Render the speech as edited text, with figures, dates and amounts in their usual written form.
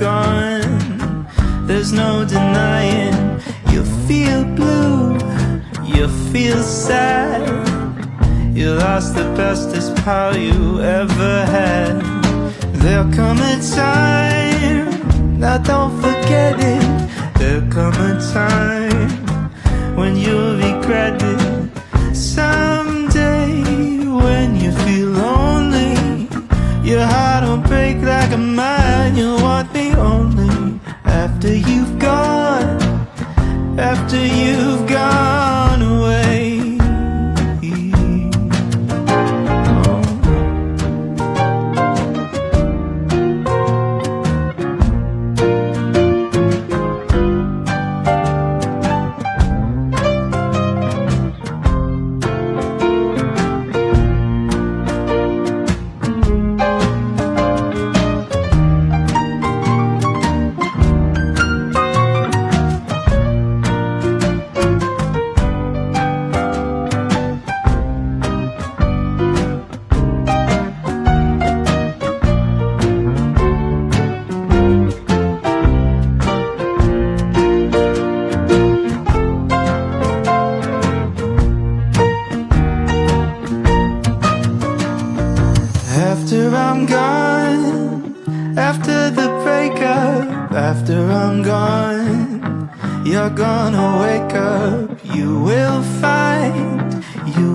gone, there's no denying. You feel blue, you feel sad. You lost the bestest pal you ever had. There'll come a time, now don't forget it. There'll come a time when you'll regret it. Someday when you feel lonely, your heart will break like a mine. You'll want me only after you've gone, after you've gone away. After I'm gone, after the breakup, after I'm gone, you're gonna wake up. You will find you